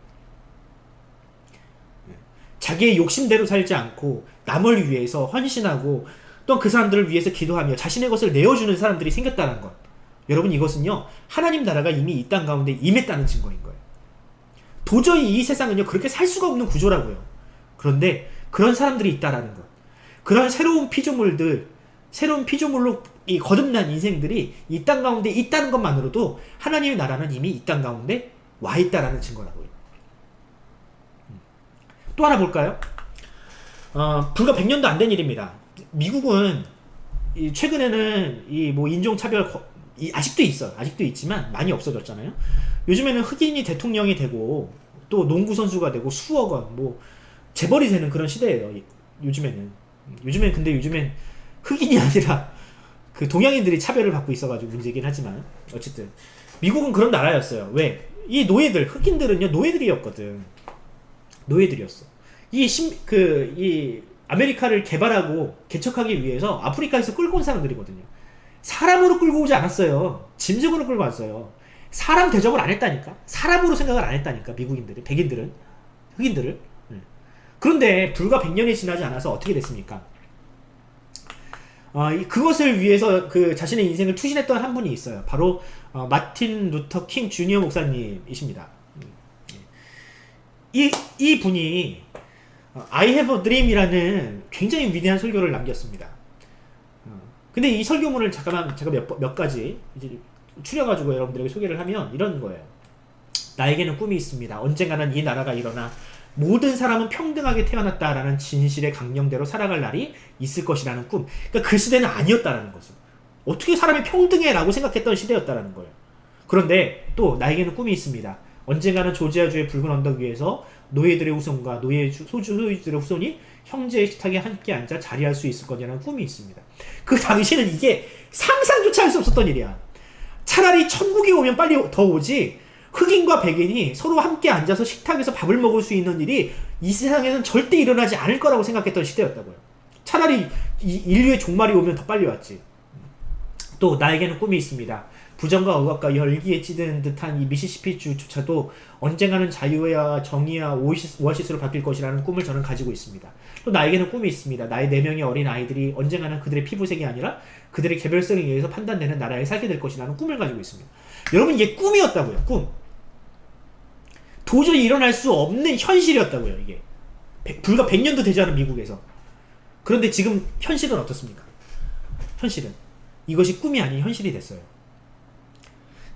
자기의 욕심대로 살지 않고 남을 위해서 헌신하고 또 그 사람들을 위해서 기도하며 자신의 것을 내어주는 사람들이 생겼다는 것. 여러분 이것은요 하나님 나라가 이미 이 땅 가운데 임했다는 증거인 거예요. 도저히 이 세상은요 그렇게 살 수가 없는 구조라고요. 그런데 그런 사람들이 있다라는 것. 그런 새로운 피조물로 이 거듭난 인생들이 이 땅 가운데 있다는 것만으로도 하나님의 나라는 이미 이 땅 가운데 와 있다라는 증거라고요. 또 하나 볼까요? 불과 100년도 안 된 일입니다. 미국은 최근에는 인종차별 아직도 있어요. 아직도 있지만 많이 없어졌잖아요. 요즘에는 흑인이 대통령이 되고 또 농구 선수가 되고 수억 원 재벌이 되는 그런 시대예요. 요즘엔 흑인이 아니라 그 동양인들이 차별을 받고 있어가지고 문제긴 하지만 어쨌든 미국은 그런 나라였어요. 왜? 이 노예들 흑인들은요 노예들이었거든. 노예들이었어. 이 아메리카를 개발하고 개척하기 위해서 아프리카에서 끌고 온 사람들이거든요. 사람으로 끌고 오지 않았어요. 짐승으로 끌고 왔어요. 사람 대접을 안 했다니까. 사람으로 생각을 안 했다니까. 미국인들이, 백인들은, 흑인들을. 그런데 불과 100년이 지나지 않아서 어떻게 됐습니까? 그것을 위해서 자신의 인생을 투신했던 한 분이 있어요. 바로 마틴 루터 킹 주니어 목사님이십니다. 이 분이 I have a dream이라는 굉장히 위대한 설교를 남겼습니다. 근데 이 설교문을 잠깐만 제가 몇 가지 이제 추려가지고 여러분들에게 소개를 하면 이런 거예요. 나에게는 꿈이 있습니다. 언젠가는 이 나라가 일어나 모든 사람은 평등하게 태어났다라는 진실의 강령대로 살아갈 날이 있을 것이라는 꿈. 그러니까 그 시대는 아니었다라는 거죠. 어떻게 사람이 평등해라고 생각했던 시대였다라는 거예요. 그런데 또 나에게는 꿈이 있습니다. 언젠가는 조지아주의 붉은 언덕 위에서 노예들의 후손과 소유주들의 후손이 형제의 식탁에 함께 앉아 자리할 수 있을 거냐는 꿈이 있습니다. 그 당시는 이게 상상조차 할 수 없었던 일이야. 차라리 천국이 오면 빨리 더 오지 흑인과 백인이 서로 함께 앉아서 식탁에서 밥을 먹을 수 있는 일이 이 세상에는 절대 일어나지 않을 거라고 생각했던 시대였다고요. 차라리 인류의 종말이 오면 더 빨리 왔지. 또 나에게는 꿈이 있습니다. 부정과 억압과 열기에 찌든 듯한 이 미시시피주조차도 언젠가는 자유와 정의와 오아시스로 바뀔 것이라는 꿈을 저는 가지고 있습니다. 또 나에게는 꿈이 있습니다. 나의 4명의 어린 아이들이 언젠가는 그들의 피부색이 아니라 그들의 개별성에 의해서 판단되는 나라에 살게 될 것이라는 꿈을 가지고 있습니다. 여러분 이게 꿈이었다고요. 꿈. 도저히 일어날 수 없는 현실이었다고요. 이게 불과 100년도 되지 않은 미국에서. 그런데 지금 현실은 어떻습니까? 현실은 이것이 꿈이 아닌 현실이 됐어요.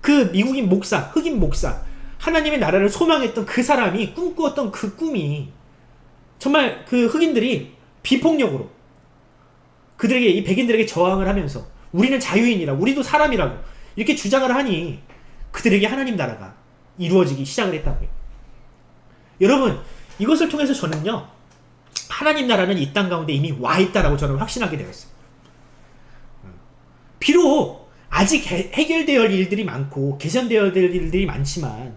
그 미국인 목사, 흑인 목사, 하나님의 나라를 소망했던 그 사람이 꿈꾸었던 그 꿈이 정말 그 흑인들이 비폭력으로 그들에게, 이 백인들에게 저항을 하면서 우리는 자유인이라, 우리도 사람이라고 이렇게 주장을 하니 그들에게 하나님 나라가 이루어지기 시작을 했다고요. 여러분 이것을 통해서 저는요 하나님 나라는 이 땅 가운데 이미 와 있다라고 저는 확신하게 되었어요. 비록 아직 해결되어야 할 일들이 많고 개선되어야 될 일들이 많지만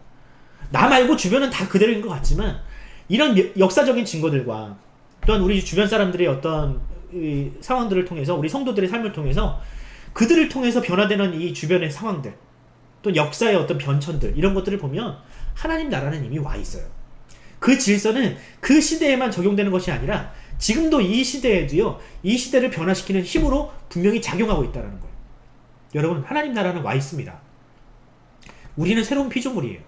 나 말고 주변은 다 그대로인 것 같지만 이런 역사적인 증거들과 또한 우리 주변 사람들의 어떤 상황들을 통해서 우리 성도들의 삶을 통해서 그들을 통해서 변화되는 이 주변의 상황들 또 역사의 어떤 변천들 이런 것들을 보면 하나님 나라는 이미 와 있어요. 그 질서는 그 시대에만 적용되는 것이 아니라 지금도 이 시대에도요 이 시대를 변화시키는 힘으로 분명히 작용하고 있다는 거예요. 여러분 하나님 나라는 와 있습니다. 우리는 새로운 피조물이에요.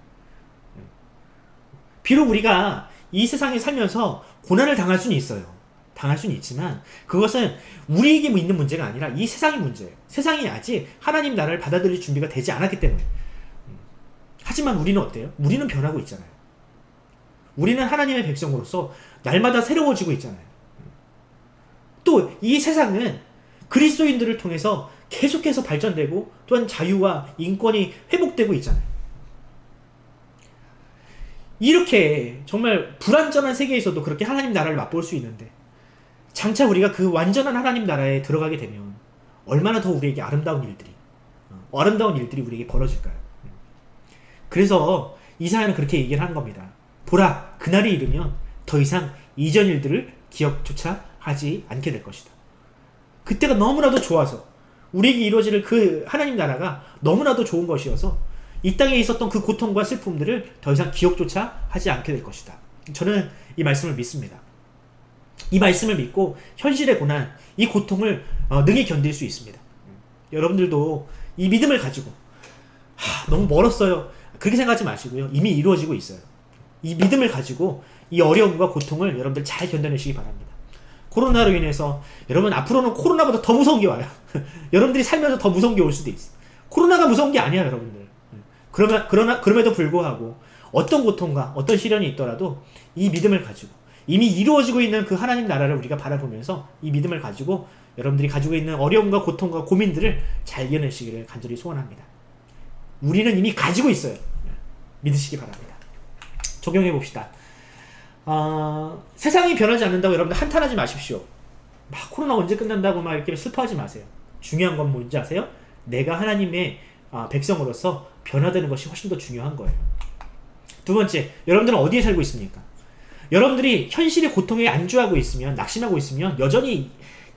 비록 우리가 이 세상에 살면서 고난을 당할 수는 있어요. 당할 수는 있지만 그것은 우리에게 있는 문제가 아니라 이 세상의 문제예요. 세상이 아직 하나님 나라를 받아들일 준비가 되지 않았기 때문에. 하지만 우리는 어때요? 우리는 변하고 있잖아요. 우리는 하나님의 백성으로서 날마다 새로워지고 있잖아요. 또 이 세상은 그리스도인들을 통해서 계속해서 발전되고 또한 자유와 인권이 회복되고 있잖아요. 이렇게 정말 불완전한 세계에서도 그렇게 하나님 나라를 맛볼 수 있는데 장차 우리가 그 완전한 하나님 나라에 들어가게 되면 얼마나 더 우리에게 아름다운 일들이 우리에게 벌어질까요? 그래서 이사야는 그렇게 얘기를 하는 겁니다. 보라, 그날이 이르면 더 이상 이전 일들을 기억조차 하지 않게 될 것이다. 그때가 너무나도 좋아서 우리에게 이루어질 그 하나님 나라가 너무나도 좋은 것이어서 이 땅에 있었던 그 고통과 슬픔들을 더 이상 기억조차 하지 않게 될 것이다. 저는 이 말씀을 믿습니다. 이 말씀을 믿고 현실의 고난, 이 고통을 능히 견딜 수 있습니다. 여러분들도 이 믿음을 가지고 너무 멀었어요, 그렇게 생각하지 마시고요. 이미 이루어지고 있어요. 이 믿음을 가지고 이 어려움과 고통을 여러분들 잘 견뎌내시기 바랍니다. 코로나로 인해서 여러분 앞으로는 코로나보다 더 무서운 게 와요. 여러분들이 살면서 더 무서운 게 올 수도 있어요. 코로나가 무서운 게 아니야, 여러분들. 그럼에도 불구하고 어떤 고통과 어떤 시련이 있더라도 이 믿음을 가지고 이미 이루어지고 있는 그 하나님 나라를 우리가 바라보면서 이 믿음을 가지고 여러분들이 가지고 있는 어려움과 고통과 고민들을 잘 이겨내시기를 간절히 소원합니다. 우리는 이미 가지고 있어요. 믿으시기 바랍니다. 적용해 봅시다. 세상이 변하지 않는다고 여러분들 한탄하지 마십시오. 막 코로나 언제 끝난다고 막 이렇게 슬퍼하지 마세요. 중요한 건 뭔지 아세요? 내가 하나님의 백성으로서 변화되는 것이 훨씬 더 중요한 거예요. 두 번째, 여러분들은 어디에 살고 있습니까? 여러분들이 현실의 고통에 안주하고 있으면, 낙심하고 있으면 여전히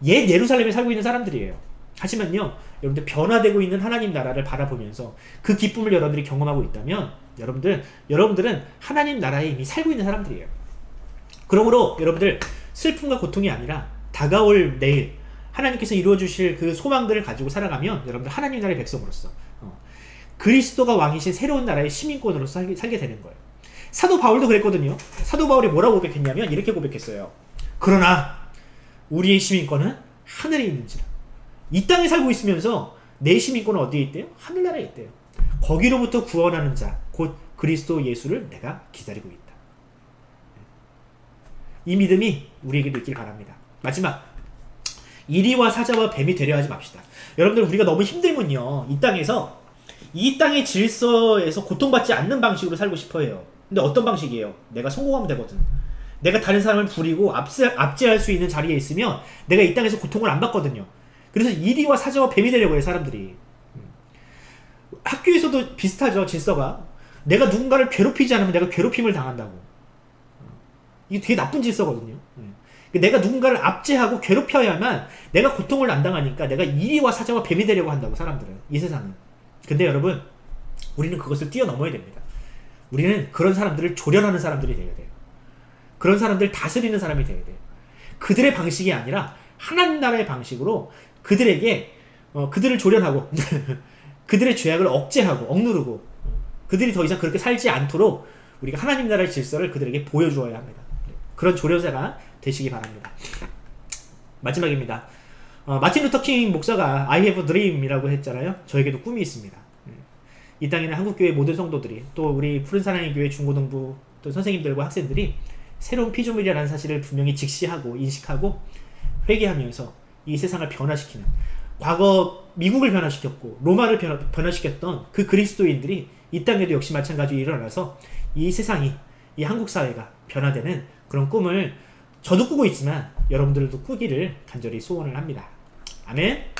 옛 예루살렘에 살고 있는 사람들이에요. 하지만요, 여러분들 변화되고 있는 하나님 나라를 바라보면서 그 기쁨을 여러분들이 경험하고 있다면 여러분들은 하나님 나라에 이미 살고 있는 사람들이에요. 그러므로 여러분들 슬픔과 고통이 아니라 다가올 내일 하나님께서 이루어주실 그 소망들을 가지고 살아가면 여러분들 하나님 나라의 백성으로서 그리스도가 왕이신 새로운 나라의 시민권으로서 살게 되는 거예요. 사도 바울도 그랬거든요. 사도 바울이 뭐라고 고백했냐면 이렇게 고백했어요. 그러나 우리의 시민권은 하늘에 있는지라. 이 땅에 살고 있으면서 내 시민권은 어디에 있대요? 하늘나라에 있대요. 거기로부터 구원하는 자, 곧 그리스도 예수를 내가 기다리고 있다. 이 믿음이 우리에게도 있길 바랍니다. 마지막, 이리와 사자와 뱀이 되려 하지 맙시다. 여러분들, 우리가 너무 힘들면요, 이 땅의 질서에서 고통받지 않는 방식으로 살고 싶어 해요. 근데 어떤 방식이에요? 내가 성공하면 되거든. 내가 다른 사람을 부리고 압제할 수 있는 자리에 있으면 내가 이 땅에서 고통을 안 받거든요. 그래서 이리와 사자와 뱀이 되려고 해요, 사람들이. 학교에서도 비슷하죠, 질서가. 내가 누군가를 괴롭히지 않으면 내가 괴롭힘을 당한다고. 이게 되게 나쁜 질서거든요. 내가 누군가를 압제하고 괴롭혀야만 내가 고통을 안 당하니까 내가 이리와 사자와 뱀이 되려고 한다고, 사람들은. 이 세상은. 근데 여러분, 우리는 그것을 뛰어넘어야 됩니다. 우리는 그런 사람들을 조련하는 사람들이 되어야 돼요. 그런 사람들 다스리는 사람이 되어야 돼요. 그들의 방식이 아니라 하나님 나라의 방식으로 그들에게 그들을 조련하고 그들의 죄악을 억제하고 억누르고 그들이 더 이상 그렇게 살지 않도록 우리가 하나님 나라의 질서를 그들에게 보여주어야 합니다. 그런 조련사가 되시기 바랍니다. 마지막입니다. 마틴 루터 킹 목사가 I have a dream이라고 했잖아요. 저에게도 꿈이 있습니다. 이 땅에는 한국교회 모든 성도들이, 또 우리 푸른사랑의 교회 중고등부 또 선생님들과 학생들이 새로운 피조물이라는 사실을 분명히 직시하고 인식하고 회개하면서 이 세상을 변화시키는, 과거 미국을 변화시켰고 로마를 변화시켰던 그 그리스도인들이 이 땅에도 역시 마찬가지로 일어나서 이 세상이, 이 한국 사회가 변화되는 그런 꿈을 저도 꾸고 있지만 여러분들도 꾸기를 간절히 소원을 합니다. 아멘.